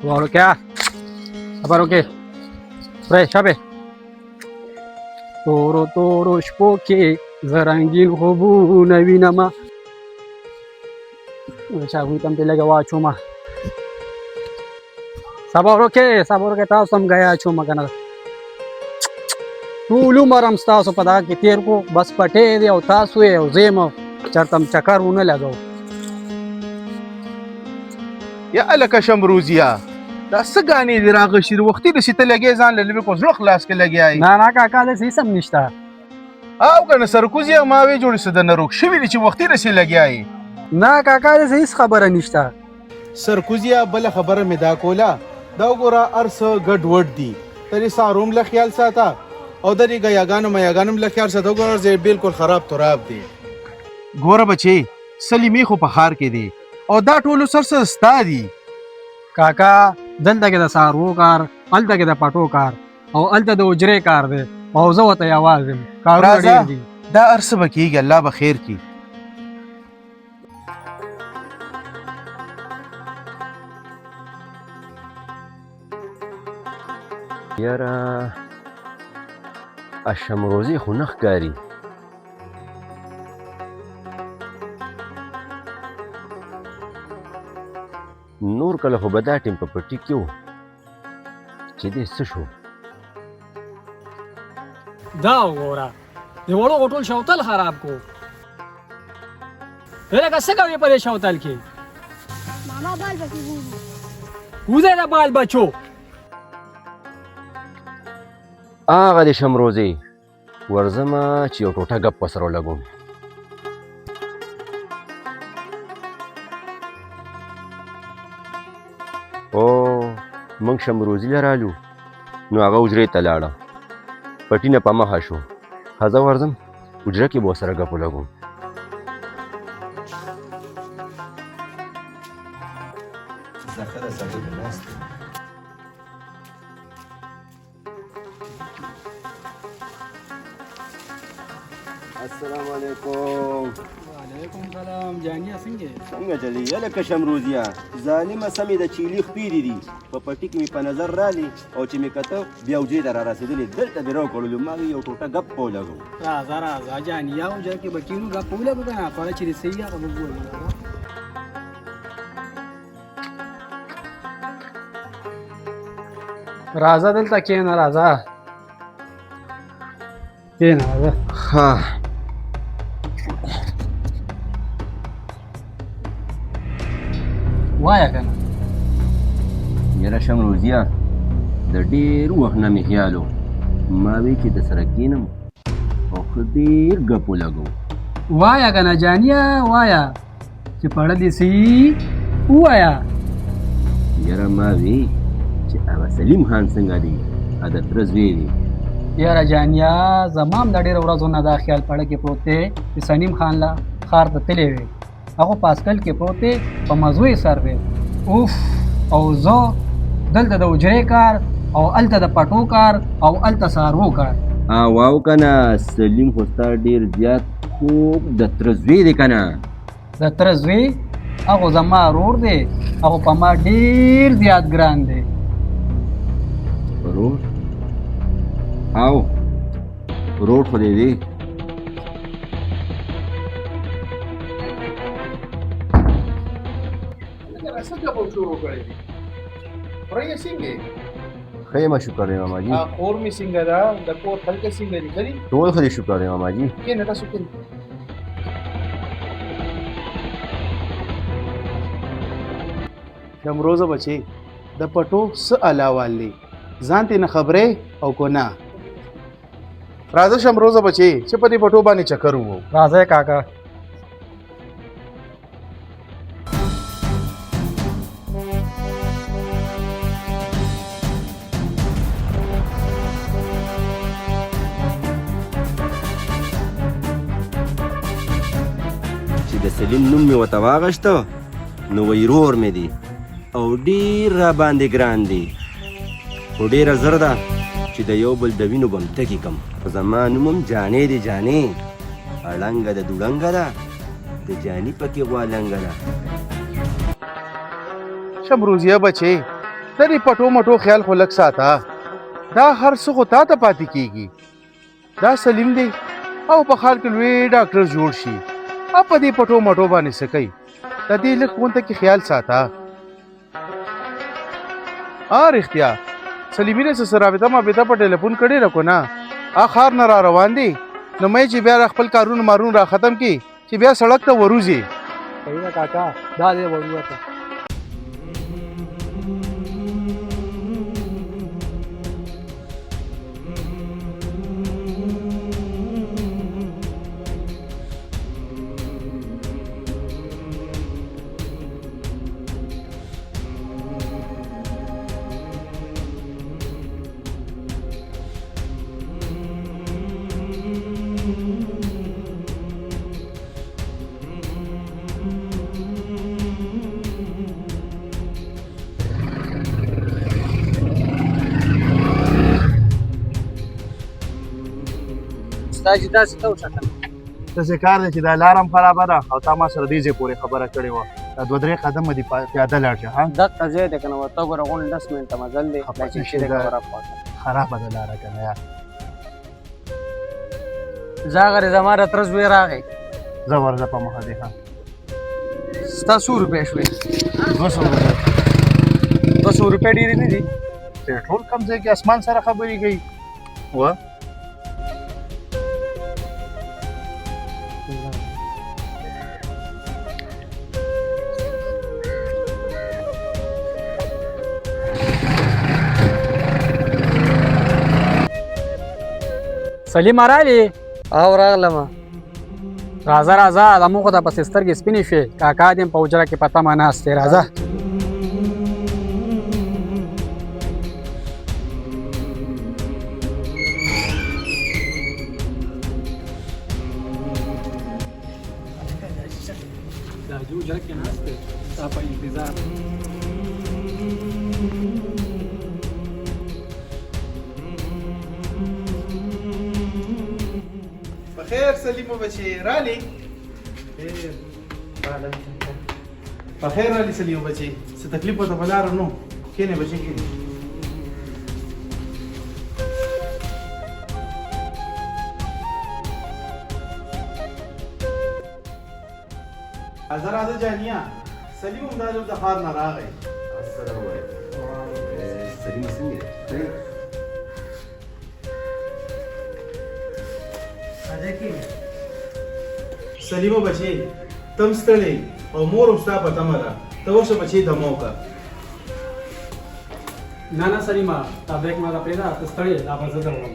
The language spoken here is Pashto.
Bueno, ¿qué? ¿Aparo qué? Pre, شبه تورو تورو شپو کې زرنګین خوبونه وینمه چاغوی تم ته لګه واچومه صبر وکې تاسو هم غیا چومه کنه ټول عمر هم ستاسو په دغه کې تیر کو بس پټې دی او تاسو یې او زه م چېرته م چکر ونه لګو یا الکه شمروزیه دا څه ګانې دې راغشي وختي رسې ته لګې ځان له بالکل زړه خلاص کې لګیایي نه کاکا داسې هېڅ هم نشته او که نه سرکوزیه ما وې جوړې څه د نه روغ شوي دي چې وختي رسې لګیایي نه کاکا داسې هېڅ خبره نشته سرکوزیه بله خبره مې دا کوله دا وګوره هر څه ګډ وډ دي ته دې ساروم له خیال ساته او د دې ګیاګانو میاګانو له خیال ساته وګوره ځای بالکل خراب تراب دی ګوره بچې سلیمې خو په ښار کې دی او دا ټولو سر څه ستا دي کاکا دلته کې د سارو کار هلته کې د پټو کار او هلته د اجرې کار دی او زه ورته یوازې یم کارونه ډېر دي دا هر څه به کېږي الله به خیر کړي یاره شمروزي خو نه ښکاري نور کله خو به دا ټیم په پټي کې و چې دې څه شو دا وګوره د وړو غټول شوتل خراب کو لکه څه کوې په دې شوتل کې ماما بال بچی وځئ د بال بچو هغه د شمروزي ورځمه چې یو ټوټه ګپ ورسره ولګوم او موږ شمروزي له رالو نو هغه حجرې ته لاړه پټي نه په مخه شو ښه زه ورځم حجره کې به ورسره ګپ ولګوم السلام علیکم وعلیکم سلام جانیا څنګه څنګه چلی لکه شمروزیه ظالمه سمې د چیلي خپېرې دي په پټي کې مې په نظر رالي او چې مې کته بیا حجرې ته را رسېدلې دلته مې راوکړلو ما یو ټوټه ګپ په ولګو راځه جانیا حجره کې به کینو ګپ ولګو که نه کله چې رسېږي هغه به ووایو راځه دلته کښېنه راځه کښېنه راځه ها وایه که نه یاره شمروزیه د ډېر وخت نه مې خیال و ما وی چې د سره کښېنم او ښه ډېر ګپ ولګو وایه که نه جانیه وایه چې پړه دې سي ووایه یاره ما وی چې هغه سلیم خان څنګه دی د تره زوی دی یاره جانیا زما هم د ډېرو ورځو نه دا خیال پړه کې پروت دی چې سلیم خان له ښار ته تللی وی هغه په اسکل کې پروت دی په مزو یې سر دی اوف او زه دلته د حجرې کار او هلته د پټو کار او هلته سارو کار واو که نه سلیم خو ستا ډېر زیات خوب د تره زوی دی که نه د تره زوی هغه زما ورور دی هغه په ما ډېر زیات ګران دی ورور او ورور خو دی ښه یم شکر دی ماما جي کور مې څنګه ده د کور خلک څنګه دي ښه دي ټول ښه دي شکر دی ماما جي کښېنه تاسو کښېنه شمروزه بچې د پټو څه علاوال دی ځان ته نه خبرې او کو نه راځه شمروزه بچې چې په دې پټو باندې چکر وو راځه کاکا چې د سلیم نوم مې ورته واغشته نو وایي ورور مې دی او ډېر را باندې ګران دی خو ډېره زر ده چې د یو بل د وینو به م تکي کړم خو زما نوم هم جانې دی جانې اړنګه د دوړنګه ده د جاني پکې غوالنګه ده شمروزیه بچې ترې پټو مټو خیال خو لږ ساته. دا هر څه خو تا ته پاتې کېږي. دا سلیم دی او په خال کې لوی ډاکټر جوړ شي او په دې پټو مټو باندې څه کوي. د دې لږ غونته کې خیال ساته. رښتیا سلیمي نه سره رابطه ما په ټلیفون کړی راکو نه خار نه را روان دي نو مې چې بیا خپل کارونه مارون را ختم کی چې بیا سړک ته وروزي. صحیح کاکا دا دې وروته دا چې داسې ته وساتل داسې کار دی چې دا لارم خرابه ده او تا ما سره دې ځای پورې خبره کړې وه. دا 2-3 قدمه دې پیاده لاړ شه. دغه ځای دی که نه ورته ګوره غونډ 10 منټه مزل دی دا چې شي دی خبره خرابه ده لاره که نه یار. زاغره زما راترز وی راغی زه ورځه په مخه دی. ستا 100 روپۍ شوې 200 روپۍ ډېرې نه دي. ټول کم ځای کې اسمان سره خبرې کوي. سلیم رالی او راغلم. راځه راځه زموږ ته پسې سترګې سپینې شوې کاکا دې په حجره کې په تمه ناست دی. راځه دا حجره کې ناست دی ستا په انتظار. خیر سلیمو بچی رالی په خیر رالی سلیمو بچی څه تکلیف وته په لاره نو کینې بچی کینې. راځه جانیا سلیم هم دا د ښار نه راغی. السلام علیکم. سلیم څنګه دی؟ سلیمو بچی تم ستړی او مور هم ستا په تمه ده. ته ورشه بچی دمه وکړه. نه نه سلیمه تا بیک ما دا پرېږده ته ستړی دا به زه دروړم.